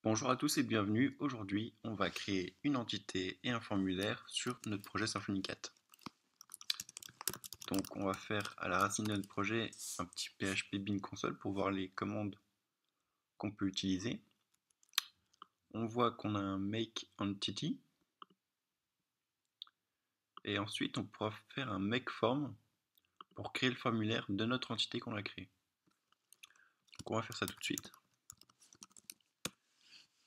Bonjour à tous et bienvenue. Aujourd'hui, on va créer une entité et un formulaire sur notre projet Symfony 4. Donc, on va faire à la racine de notre projet un petit PHP bin console pour voir les commandes qu'on peut utiliser. On voit qu'on a un make entity et ensuite on pourra faire un make form pour créer le formulaire de notre entité qu'on a créée. Donc, on va faire ça tout de suite.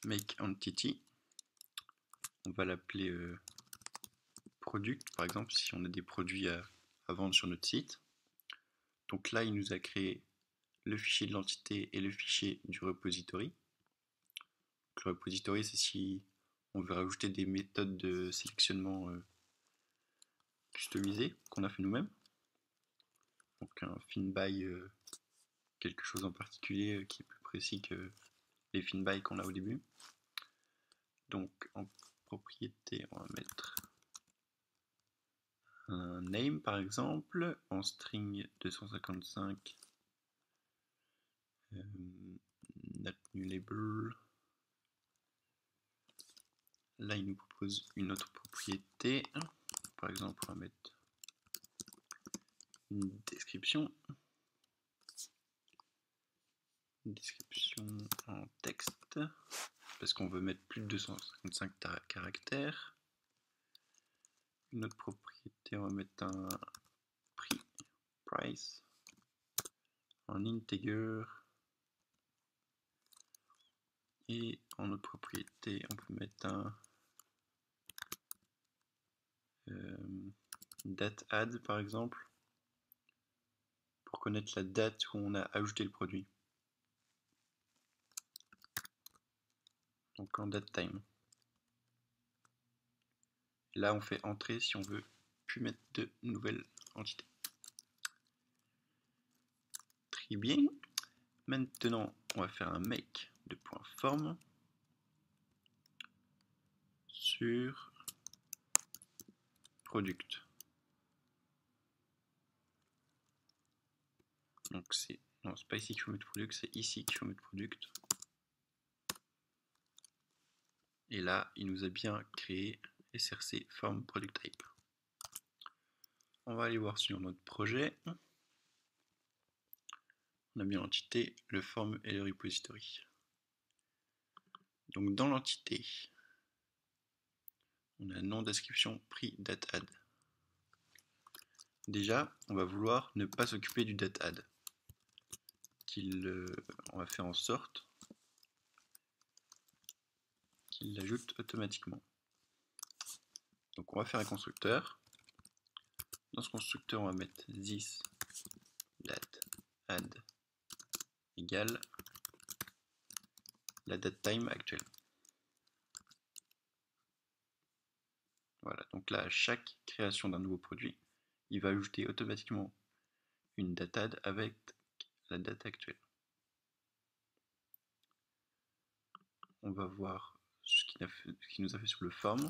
Make entity, on va l'appeler product par exemple si on a des produits à vendre sur notre site. Donc là, il nous a créé le fichier de l'entité et le fichier du repository. Donc, le repository, c'est si on veut rajouter des méthodes de sélectionnement customisées qu'on a fait nous-mêmes. Donc un FinBy, quelque chose en particulier qui est plus précis que les FinBy qu'on a au début. Donc en propriété, on va mettre un name par exemple, en string 255 not new label. Là, il nous propose une autre propriété. Par exemple, on va mettre une description en texte, parce qu'on veut mettre plus de 255 caractères. Une autre propriété, on va mettre un prix, price, en integer. Et en autre propriété, on peut mettre un date add par exemple, pour connaître la date où on a ajouté le produit. Donc en date time. Là, on fait entrer si on veut plus mettre de nouvelles entités. Très bien. Maintenant, on va faire un make de point form sur product. Donc c'est pas ici qu'il faut mettre product, c'est ici qu'il faut mettre product. Et là, il nous a bien créé src form product type. On va aller voir sur notre projet. On a bien l'entité, le form et le repository. Donc dans l'entité, on a nom, description, prix, date add. Déjà, on va vouloir ne pas s'occuper du date add. On va faire en sorte qu'il l'ajoute automatiquement. Donc on va faire un constructeur. Dans ce constructeur, on va mettre this date add égale la date time actuelle. Voilà, donc là, à chaque création d'un nouveau produit, il va ajouter automatiquement une date add avec la date actuelle. On va voir ce qu'il nous a fait sur le form.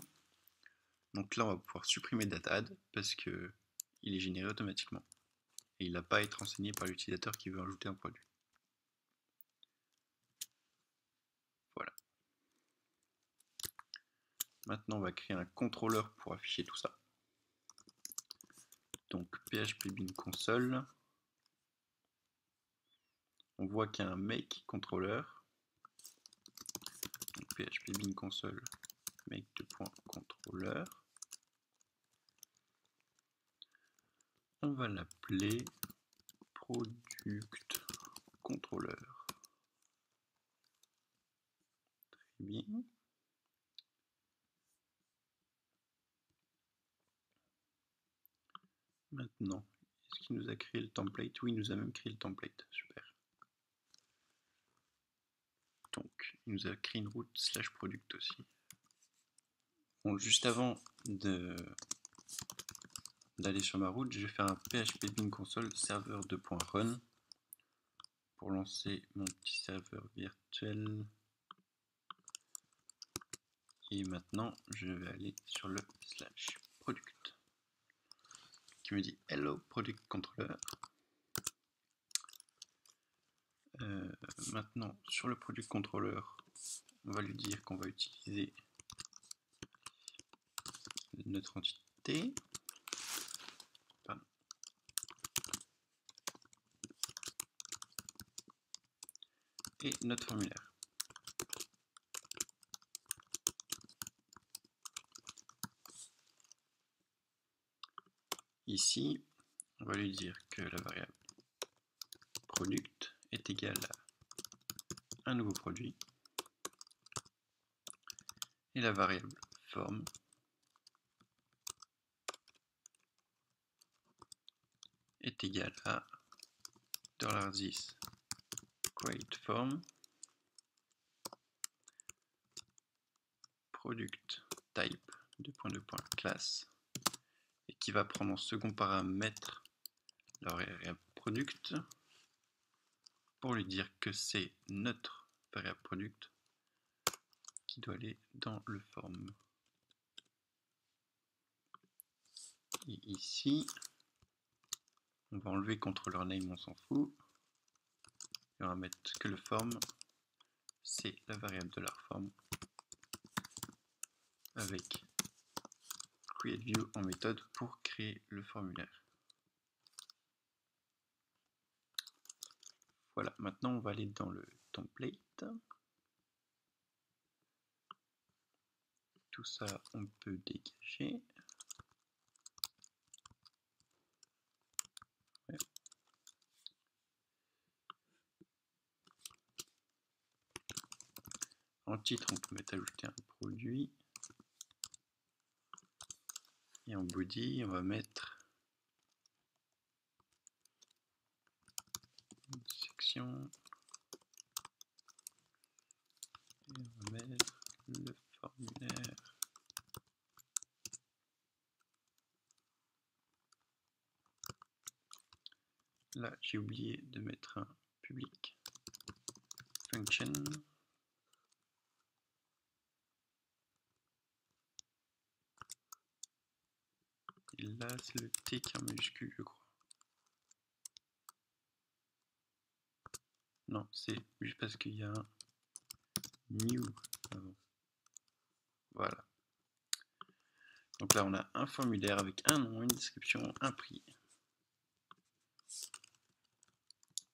Donc là, on va pouvoir supprimer date add parce qu'il est généré automatiquement. Et il n'a pas à être renseigné par l'utilisateur qui veut ajouter un produit. Voilà. Maintenant, on va créer un contrôleur pour afficher tout ça. Donc PHP bin console. On voit qu'il y a un make controller. Donc PHP bin console make de point controller. On va l'appeler product controller. Très bien. Maintenant, est-ce qu'il nous a créé le template? Oui, il nous a même créé le template. Super. Donc, il nous a créé une route slash product aussi. Bon, juste avant d'aller sur ma route, je vais faire un PHP bin console serveur 2.run pour lancer mon petit serveur virtuel. Et maintenant, je vais aller sur le slash product qui me dit hello product controller. Maintenant, sur le product controller, on va lui dire qu'on va utiliser notre entité. Pardon. Et notre formulaire. Ici, on va lui dire que la variable product est égale à un nouveau produit et la variable form est égale à $this create form product type class et qui va prendre en second paramètre la variable product pour lui dire que c'est notre variable product qui doit aller dans le form. Et ici, on va enlever controller name, on s'en fout. Et on va mettre que le form, c'est la variable de $form avec createView en méthode pour créer le formulaire. Voilà, maintenant on va aller dans le template. Tout ça, on peut dégager. Ouais. En titre, on peut mettre ajouter un produit. Et en body, on va mettre une section. Et on va mettre le formulaire. Là, j'ai oublié de mettre un public function. Et là, c'est le T qui est en majuscule, je crois. Non, c'est juste parce qu'il y a un new avant. Voilà. Donc là, on a un formulaire avec un nom, une description, un prix.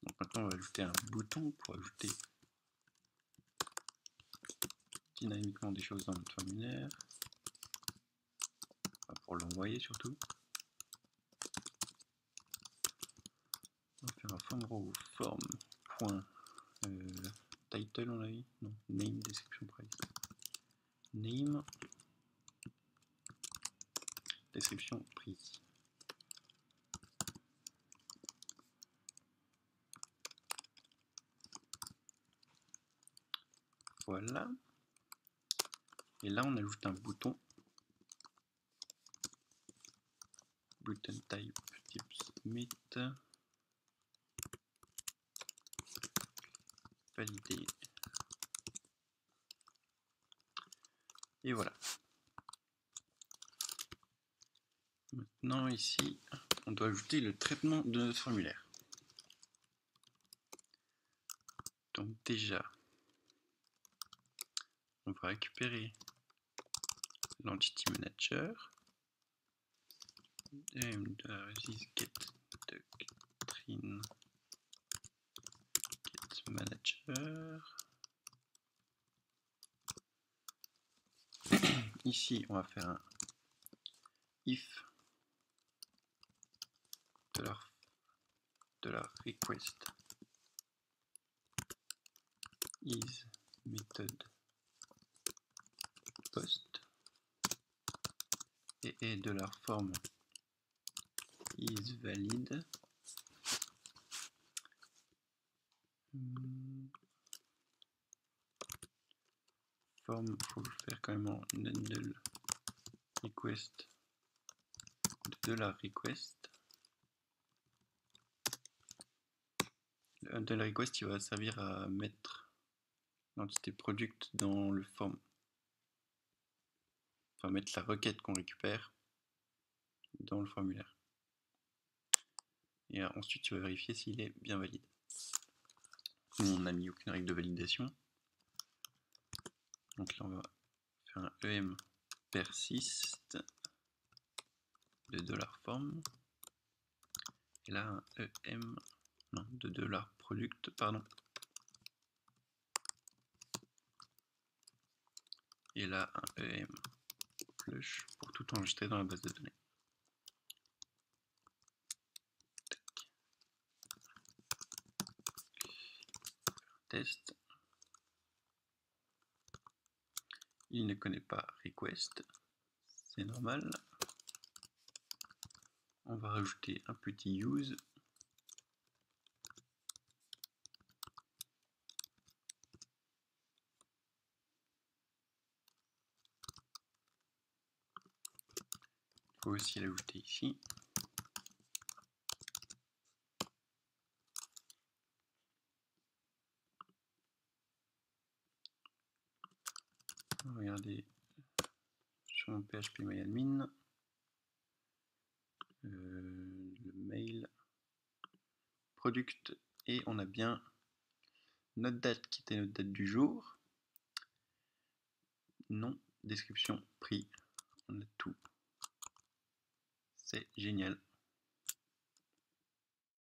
Donc maintenant, on va ajouter un bouton pour ajouter dynamiquement des choses dans notre formulaire. Enfin, pour l'envoyer surtout. On va faire un form row form point title, on l'a vu? Non, name description price. Name description prix. Voilà. Et là, on ajoute un bouton. Button type type submit. Valider. Et voilà. Maintenant, ici, on doit ajouter le traitement de notre formulaire. Donc déjà, on va récupérer l'entity manager. Get doctrine get manager. Ici, on va faire un if de la request is method post et de leur forme is valid. Forme, faut le faire quand même en handle request de la request. Le handle request, il va servir à mettre l'entité product dans le form. Enfin, mettre la requête qu'on récupère dans le formulaire. Et ensuite, tu vas vérifier s'il est bien valide. Nous, on n'a mis aucune règle de validation. Donc là on va faire un EM persist de $form, et là un EM, non, de $product, pardon, et là un EM flush pour tout enregistrer dans la base de données. Test. Il ne connaît pas request, c'est normal. On va rajouter un petit use. Il faut aussi l'ajouter ici. Regardez sur mon phpMyAdmin, le mail product, et on a bien notre date qui était notre date du jour, nom, description, prix, on a tout. C'est génial.